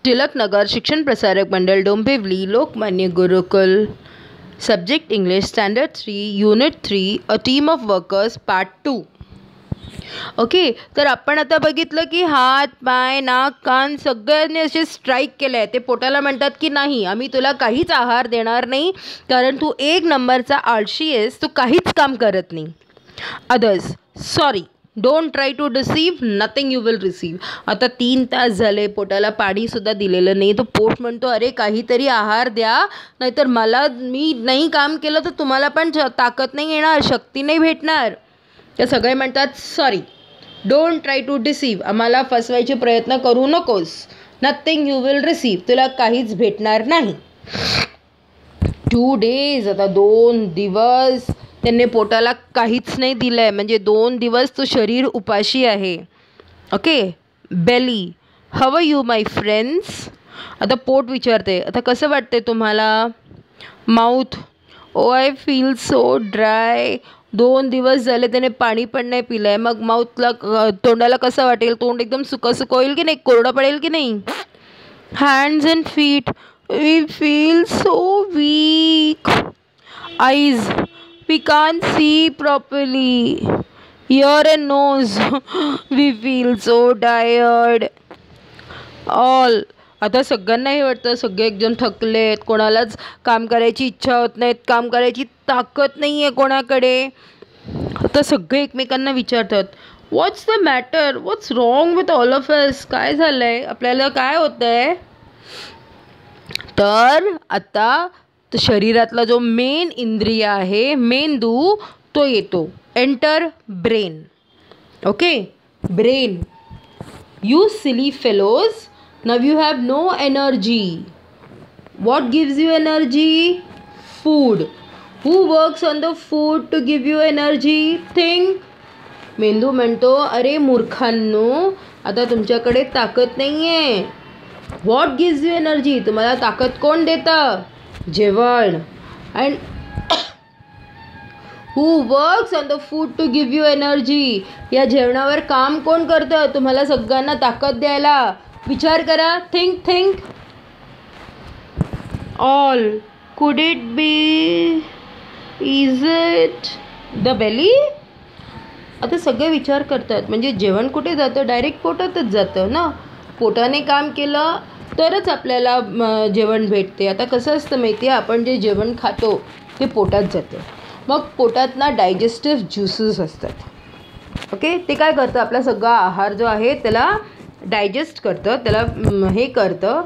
Tilaknagar Shikshan Prasarak Mandal Dombivli Lokmanya Gurukul subject English standard 3 unit 3 a team of workers part 2. Okay, तर आपण आता बघितलं की हात पाय नाक कान सगळ्यांनी असे स्ट्राईक केले आहे. ते पोटाला म्हणतात की नाही, आम्ही तुला काहीच आहार देणार नाही, कारण तू एक नंबरचा आळशी आहेस, तू काहीच काम करत नाही. Others, sorry, don't try to deceive, nothing you will receive. आता 3 तास झाले, पोटाला पाणीसुद्धा दिलेलं नाही. तो पोट म्हणतो अरे काहीतरी आहार द्या, नाहीतर मी नाही काम केलं तर तुम्हाला पण ताकद नाही येणार, शक्ती नाही भेटणार. तर सगळे म्हणतात sorry, don't try to deceive, आम्हाला फसवायचे प्रयत्न करू नकोस, नथिंग यू विल रिसीव, तुला काहीच भेटणार नाही. 2 days, आता 2 दिवस त्यांनी पोटाला काहीच नाही दिलं आहे, म्हणजे 2 दिवस तो शरीर उपाशी आहे. Okay, belly, how are you my friends. आता पोट विचारते, आता कसं वाटते तुम्हाला. Mouth, oh I feel so dry. 2 दिवस झाले त्याने पाणी पण नाही पिलं आहे. मग माउथला, तोंडाला कसं वाटेल, तोंड एकदम सुकं सुकं होईल की नाही, कोरडं पडेल की नाही. Hands and feet, we feel so weak. Eyes, we can't see properly. Ear and nose, we feel so tired. All, आता सगळ्यांना हे वाटतं, सगळे एकदम थकलेत, कोणालाच काम करायची इच्छा होत नाहीत, काम करायची ताकद नाही आहे कोणाकडे. आता सगळे एकमेकांना विचारतात, what's the matter, what's wrong with all of us. काय झालं आहे, आपल्याला काय होतं आहे. तर आता शरीरातला जो मेन इंद्रिय आहे, मेंदू, तो येतो. Enter brain. Okay, brain. You silly fellows, now you have no energy. What gives you energy. Food. Who works on the food to give you energy. Think. मेंदू म्हणतो अरे मूर्खांनो, आता तुमच्याकडे ताकद नाही आहे. व्हॉट गिव्स यू एनर्जी, तुम्हाला ताकद कोण देतं. जेवण. And who works on the food to give you energy, या जेवणावर काम कोण करतं तुम्हाला सगळ्यांना ताकद द्यायला. विचार करा. Think think. ऑल. कुड it be, is it the belly. आता सगळे विचार करतात, म्हणजे जेवण कुठे जातं, डायरेक्ट पोटातच जातं ना. पोटाने काम केलं तरच आपल्याला जेवण भेटते. आता कसं असतं माहिती आहे, आपण जे जेवण खातो ते पोटात जातं, मग पोटात ना डायजेस्टिव्ह ज्युसेस असतात. ओके, ते काय करतं, आपला सगळा आहार जो आहे त्याला डायजेस्ट करतं, त्याला हे करतं,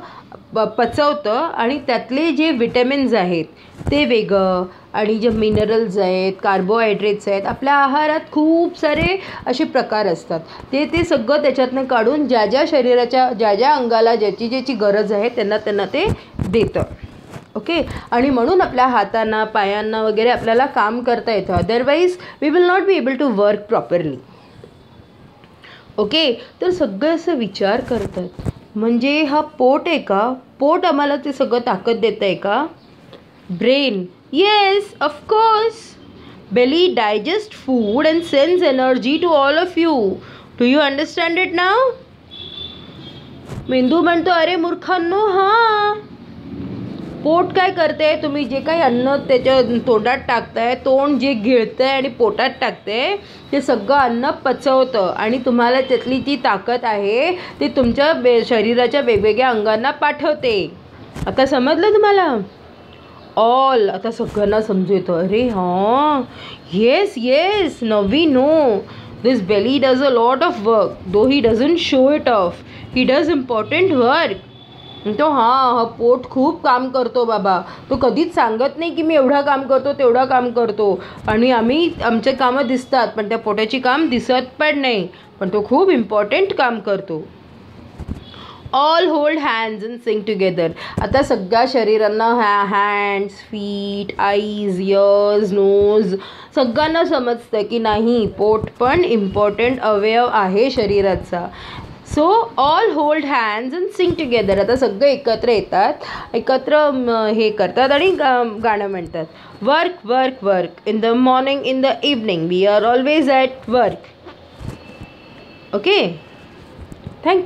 पचवतं, आणि त्यातले जे विटॅमिन्स आहेत ते वेगळं, आणि जे मिनरल्स आहेत, कार्बोहायड्रेट्स आहेत, आपल्या आहारात खूप सारे असे प्रकार असतात, ते सगळं त्याच्यातनं काढून ज्या ज्या शरीराच्या ज्या अंगाला ज्याची गरज आहे त्यांना ते देतं. ओके, आणि म्हणून आपल्या हातांना पायांना वगैरे आपल्याला काम करता येतं. Otherwise we will not be able to work properly. Okay, तर सगळं असं विचार करतात, म्हणजे हा पोट आहे का, पोट आम्हाला ते सगळं ताकद देतं आहे का. Brain, yes, of course. Belly digests food and sends energy to all of you. Do you understand it now? मेंदू म्हणतो अरे मूर्खांनो, हां. पोट काय करते, तुम्ही जे काही अन्न त्याच्या तोंडात टाकताय, तोंड जे गिळतंय आणि पोटात टाकते ते सगळं अन्न पचवतं, आणि तुम्हाला त्यातली जी ताकद आहे ती तुमच्या शरीराच्या वेगवेगळ्या अंगांना पाठवते. आता समजलं तुम्हाला. ऑल. आता सगळ्यांना समजू येतं, अरे हां, yes yes, now we know this belly does a lot of work, though he doesn't show it off, he does important work. तो हा पोट खूप काम करतो बाबा, तो कधीच सांगत नाही की मी एवढा काम करतो तेवढा काम करतो, आणि आमचे कामं दिसतात पण त्या पोटाची काम दिसत पण नाही, पण तो खूप इम्पॉर्टंट काम करतो. All hold hands and sing together. आता सगळ्या शरीरांना hands, feet, eyes, ears, nose, सगळ्यांना समजतं की नाही, पोट पण इम्पॉर्टंट अवयव आहे शरीराचा. So all hold hands and sing together. आता सगळे एकत्र येतात, एकत्र हे करतात आणि गाणं म्हणतात. Work work work, in the morning, in the evening, we are always at work. Okay.